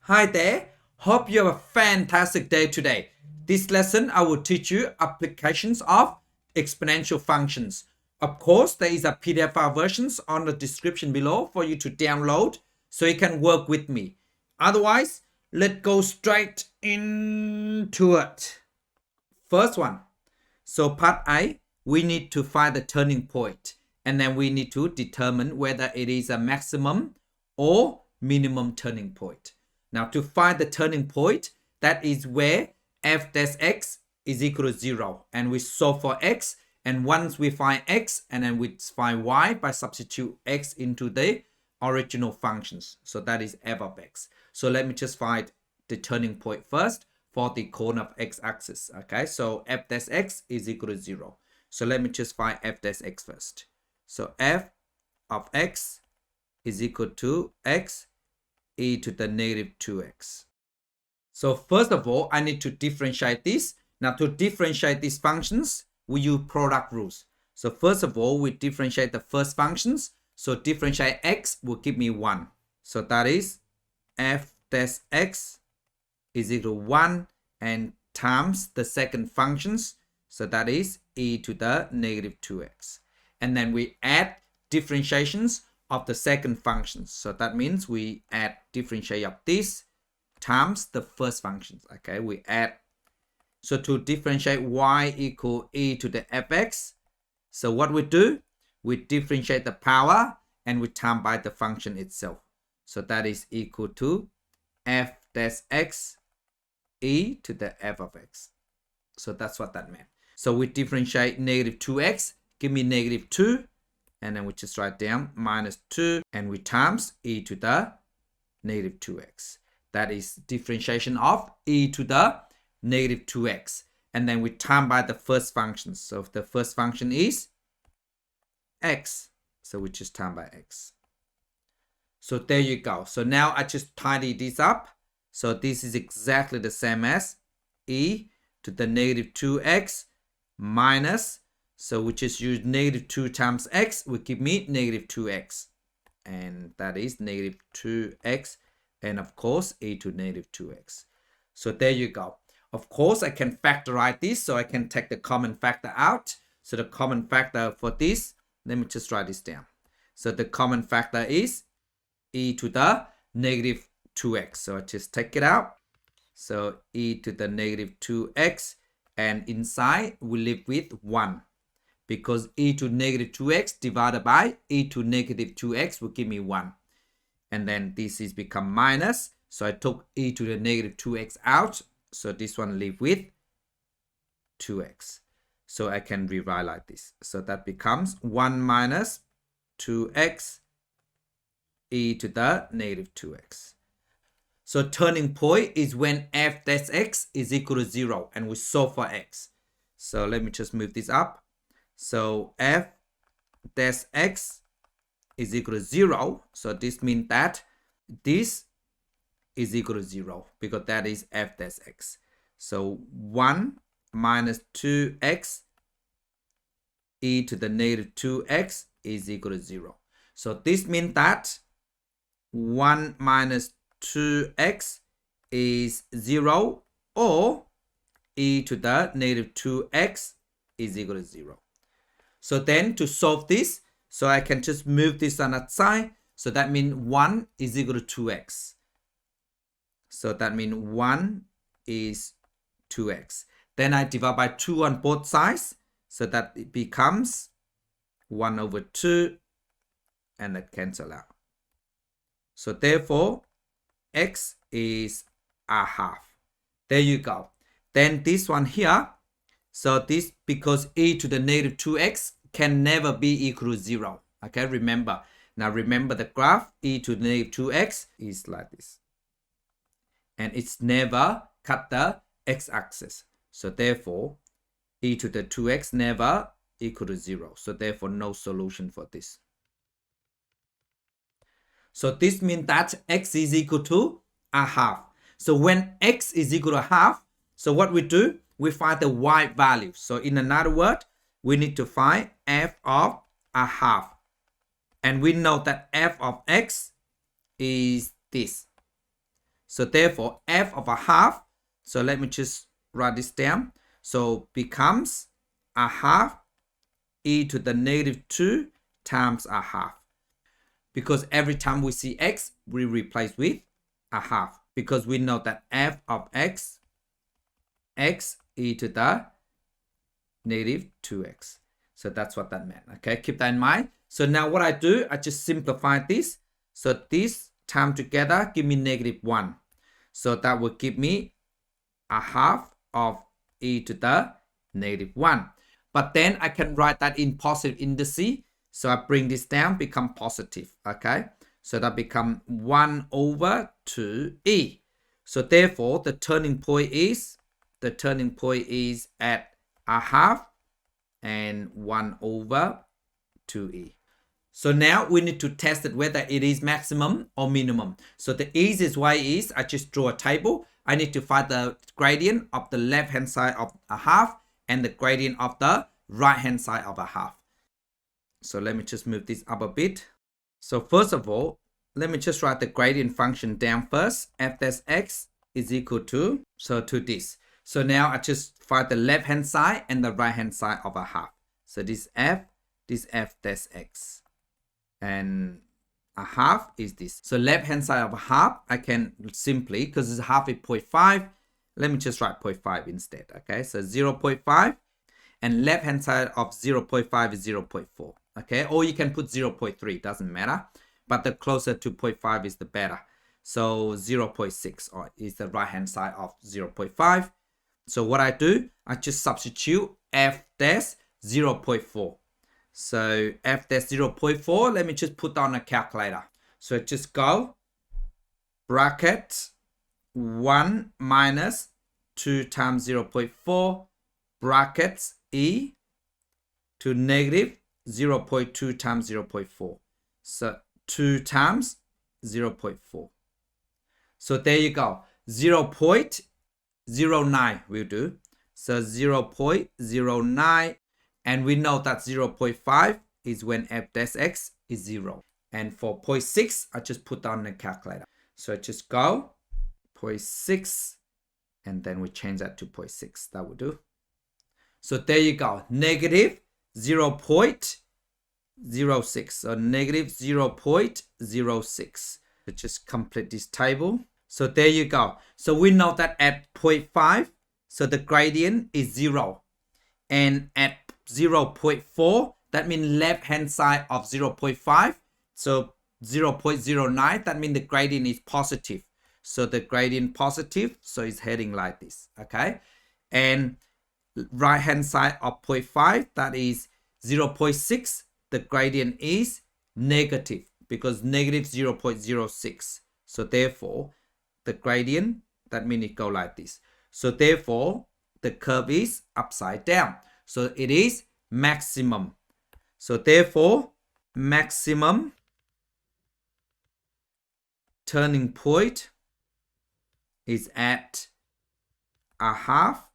Hi there, hope you have a fantastic day today. This lesson I will teach you applications of exponential functions. Of course, there is a PDF file versions on the description below for you to download so you can work with me. Otherwise, let's go straight into it. First one. So part A, we need to find the turning point and then we need to determine whether it is a maximum or minimum turning point. Now to find the turning point, that is where f dash x is equal to 0 and we solve for x, and once we find x and then we find y by substitute x into the original functions. So that is f of x. So let me just find the turning point first for the corner of x-axis. Okay, so f dash x is equal to 0. So let me just find f dash x first. So f of x is equal to x e to the negative 2x. So first of all, I need to differentiate this. Now to differentiate these functions, we use product rules. So first of all, we differentiate the first functions. So differentiate x will give me 1. So that is f dash x is equal to 1 and times the second functions. So that is e to the negative 2x. And then we add differentiations of the second functions. So that means we add differentiate of this times the first functions. Okay, we add. So to differentiate y equal e to the fx, so what we do, we differentiate the power and we time by the function itself. So that is equal to f dash x e to the f of x. So that's what that meant. So we differentiate negative 2x, give me negative 2, and then we just write down minus 2, and we times e to the negative 2x. That is differentiation of e to the negative 2x. And then we time by the first function. So the first function is x. So we just time by x. So there you go. So now I just tidy this up. So this is exactly the same as e to the negative 2x minus, so we just use negative 2 times x will give me negative 2x. And that is negative 2x. And of course, e to negative 2x. So there you go. Of course, I can factorize this. So I can take the common factor out. So the common factor for this, let me just write this down. So the common factor is e to the negative 2x. So I just take it out. So e to the negative 2x. And inside, we live with 1. Because e to negative 2x divided by e to negative 2x will give me 1. And then this is become minus. So I took e to the negative 2x out. So this one live with 2x. So I can rewrite like this. So that becomes 1 minus 2x e to the negative 2x. So turning point is when f dash x is equal to 0 and we solve for x. So let me just move this up. So f dash x is equal to 0. So this means that this is equal to 0 because that is f dash x. So 1 minus 2x e to the negative 2x is equal to 0. So this means that 1 minus 2x is 0 or e to the negative 2x is equal to 0. So then to solve this, so I can just move this on that side. So that means 1 is equal to 2x. So that means 1 is 2x. Then I divide by 2 on both sides. So that it becomes 1 over 2 and that cancel out. So therefore, x is a half. There you go. Then this one here. So this, because e to the negative 2x can never be equal to 0. Okay, remember. Now remember the graph, e to the negative 2x is like this. And it's never cut the x-axis. So therefore, e to the 2x never equal to 0. So therefore, no solution for this. So this means that x is equal to a half. So when x is equal to half, so what we do, we find the y value. So in another word, we need to find f of a half. And we know that f of x is this. So therefore, f of a half, so let me just write this down. So becomes a half e to the negative 2 times a half. Because every time we see x, we replace with a half. Because we know that f of x e to the negative 2x. So that's what that meant. Okay, keep that in mind. So now what I do, I just simplify this. So this time together give me negative 1. So that will give me a half of e to the negative 1. But then I can write that in positive indices. So I bring this down, become positive. Okay, so that become 1 over 2e. So therefore, the turning point is at a half and 1 over 2e. So now we need to test it whether it is maximum or minimum. So the easiest way is I just draw a table. I need to find the gradient of the left hand side of a half and the gradient of the right hand side of a half. So let me just move this up a bit. So first of all, let me just write the gradient function down first. F dash x is equal to, to this. So now I just find the left hand side and the right hand side of a half. So this f dash x. And a half is this. So left hand side of a half, I can simply, because it's half is 0.5, let me just write 0.5 instead. Okay, so 0.5 and left hand side of 0.5 is 0.4. Okay, or you can put 0.3, doesn't matter. But the closer to 0.5 is the better. So 0.6 is the right hand side of 0.5. So what I do, I just substitute f dash 0.4. So f dash 0.4, let me just put on a calculator. So just go bracket 1 minus 2 times 0.4 brackets e to negative 0.2 times 0.4. So 2 times 0.4. So there you go. 0.09 will do. So 0.09. And we know that 0.5 is when f dash x is 0. And for 0.6, I just put down the calculator. So I just go 0.6 and then we change that to 0.6. That will do. So there you go. Negative 0.06. So negative 0.06. So just complete this table. So there you go. So we know that at 0.5, so the gradient is 0. And at 0.4, that means left hand side of 0.5. So 0.09, that means the gradient is positive. So the gradient positive, so it's heading like this. Okay. And right hand side of 0.5, that is 0.6. The gradient is negative because negative 0.06. So therefore, the gradient, that means it go like this. So therefore, the curve is upside down. So it is maximum. So therefore, maximum turning point is at a half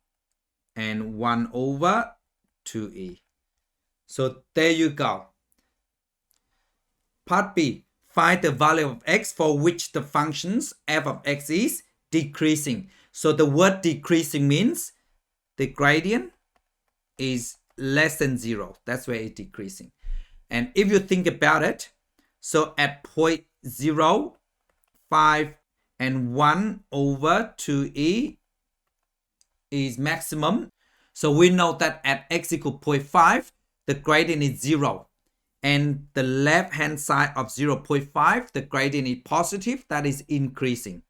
and 1 over 2e. So there you go. Part B. Find the value of x for which the functions f of x is decreasing. So the word decreasing means the gradient is less than 0. That's where it's decreasing. And if you think about it, so at 0.05 and 1 over 2e is maximum. So we know that at x equal 0.5, the gradient is 0. And the left hand side of 0.5, the gradient is positive, that is increasing.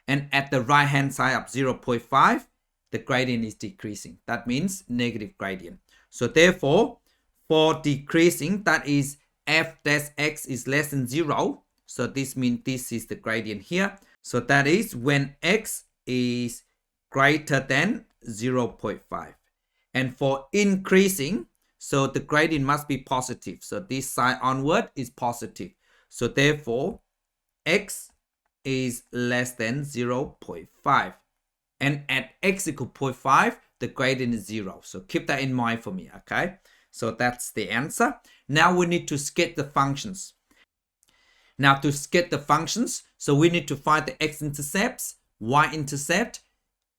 And at the right hand side of 0.5, the gradient is decreasing. That means negative gradient. So therefore, for decreasing, that is f dash x is less than 0. So this means this is the gradient here. So that is when x is greater than 0.5. And for increasing, so the gradient must be positive. So this side onward is positive. So therefore, x is less than 0.5. And at x equal 0.5, the gradient is 0. So keep that in mind for me, okay? So that's the answer. Now we need to sketch the functions. Now to sketch the functions, so we need to find the x-intercepts, y-intercept,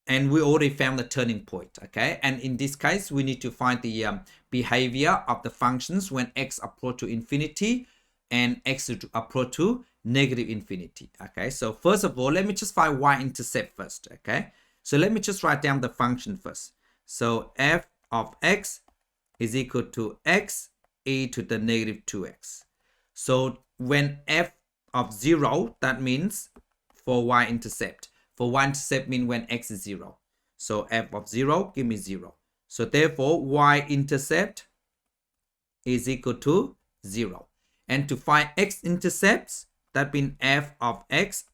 and we already found the turning point, okay? And in this case, we need to find the behavior of the functions when x approach to infinity and x approach to negative infinity, okay? So first of all, let me just find y-intercept first, okay? So let me just write down the function first. So f of x is equal to x e to the negative 2x. So when f of 0, that means for y-intercept. For y-intercept means when x is 0. So f of 0, give me 0. So therefore, y-intercept is equal to 0. And to find x-intercepts, that means f of x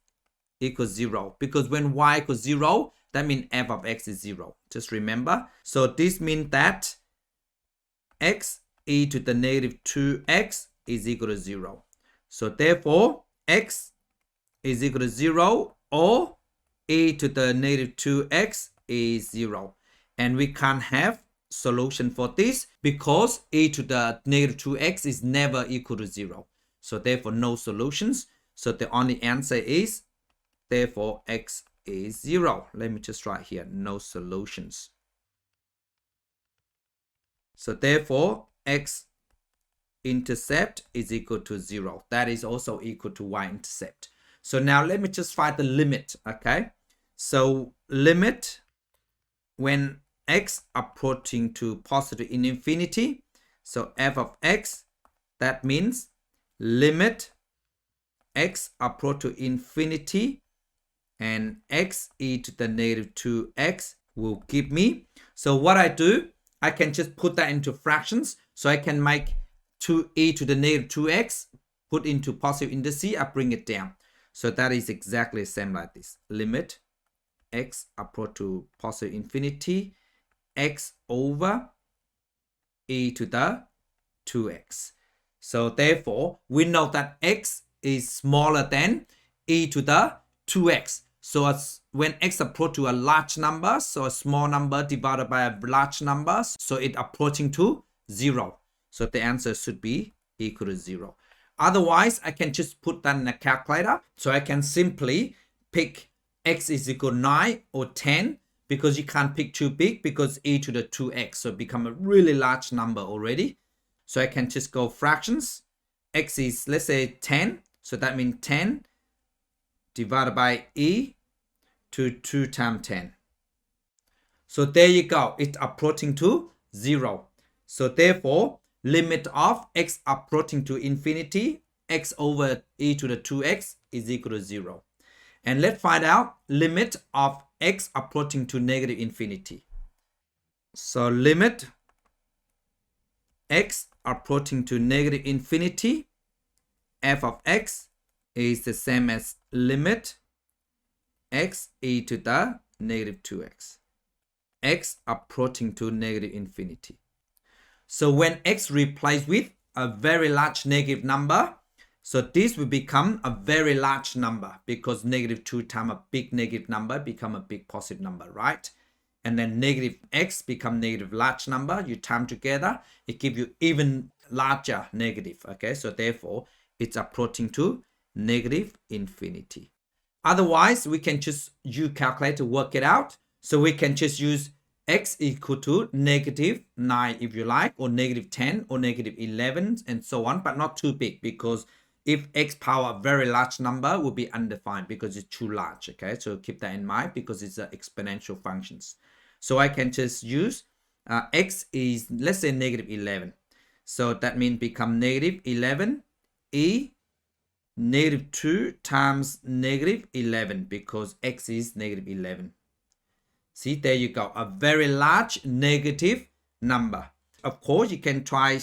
equals 0. Because when y equals 0, that means f of x is 0. Just remember. So this means that x e to the negative 2x is equal to 0. So therefore, x is equal to 0 or e to the negative 2x is 0. And we can't have solution for this because e to the negative 2x is never equal to 0. So therefore, no solutions. So the only answer is, therefore, x is 0. Let me just write here, no solutions. So therefore, x-intercept is equal to 0. That is also equal to y-intercept. So now let me just find the limit, okay? So limit when x approaching to positive in infinity. So f of x, that means limit x approach to infinity and x e to the negative 2x will give me. So what I do, I can just put that into fractions. So I can make 2e to the negative 2x, put into positive indices, I bring it down. So that is exactly the same like this. Limit x approach to positive infinity, x over e to the 2x. So therefore, we know that x is smaller than e to the 2x. So as when x approach to a large number, so a small number divided by a large number, so it approaching to 0. So the answer should be equal to 0. Otherwise, I can just put that in a calculator. So I can simply pick x is equal to 9 or 10 because you can't pick too big because e to the 2x. So it become a really large number already. So I can just go fractions. X is, let's say 10. So that means 10 divided by e to 2 times 10. So there you go. It's approaching to 0. So therefore, limit of x approaching to infinity, x over e to the 2x is equal to 0. And let's find out limit of x approaching to negative infinity. So limit x approaching to negative infinity, f of x is the same as limit x e to the negative 2x. X approaching to negative infinity. So when x replaced with a very large negative number, so this will become a very large number because negative 2 times a big negative number become a big positive number, right? And then negative x become negative large number. You time together, it gives you even larger negative, okay? So therefore, it's approaching to negative infinity. Otherwise, we can just use calculator to work it out. So we can just use x equal to negative 9 if you like, or negative 10 or negative 11 and so on, but not too big because if x power a very large number will be undefined because it's too large, okay? So keep that in mind because it's exponential functions. So I can just use x is, let's say negative 11. So that means become negative 11 e negative 2 times negative 11 because x is negative 11. See, there you go. A very large negative number. Of course, you can try,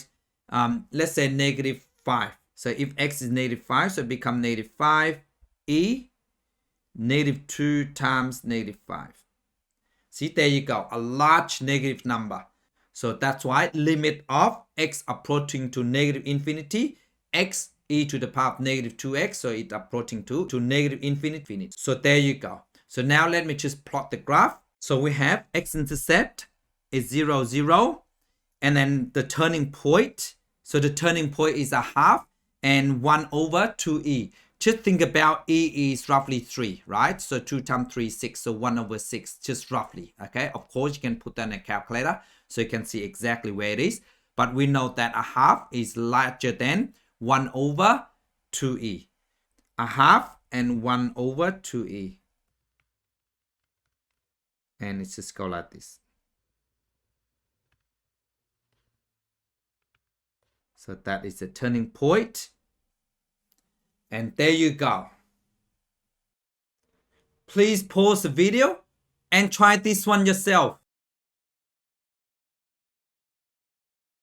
let's say negative 5. So if x is negative 5, so it becomes negative 5 e negative 2 times negative 5. See, there you go. A large negative number. So that's why limit of x approaching to negative infinity, x e to the power of negative 2x. So it's approaching to negative infinity. So there you go. So now let me just plot the graph. So we have x-intercept is 0, 0. And then the turning point. So the turning point is a half. and 1 over 2e. Just think about e is roughly 3, right? So 2 times 3 is 6, so 1 over 6, just roughly, okay? Of course, you can put that in a calculator so you can see exactly where it is. But we know that a half is larger than 1 over 2e. A half and 1 over 2e. And it's just go like this. So that is the turning point. And there you go. Please pause the video and try this one yourself.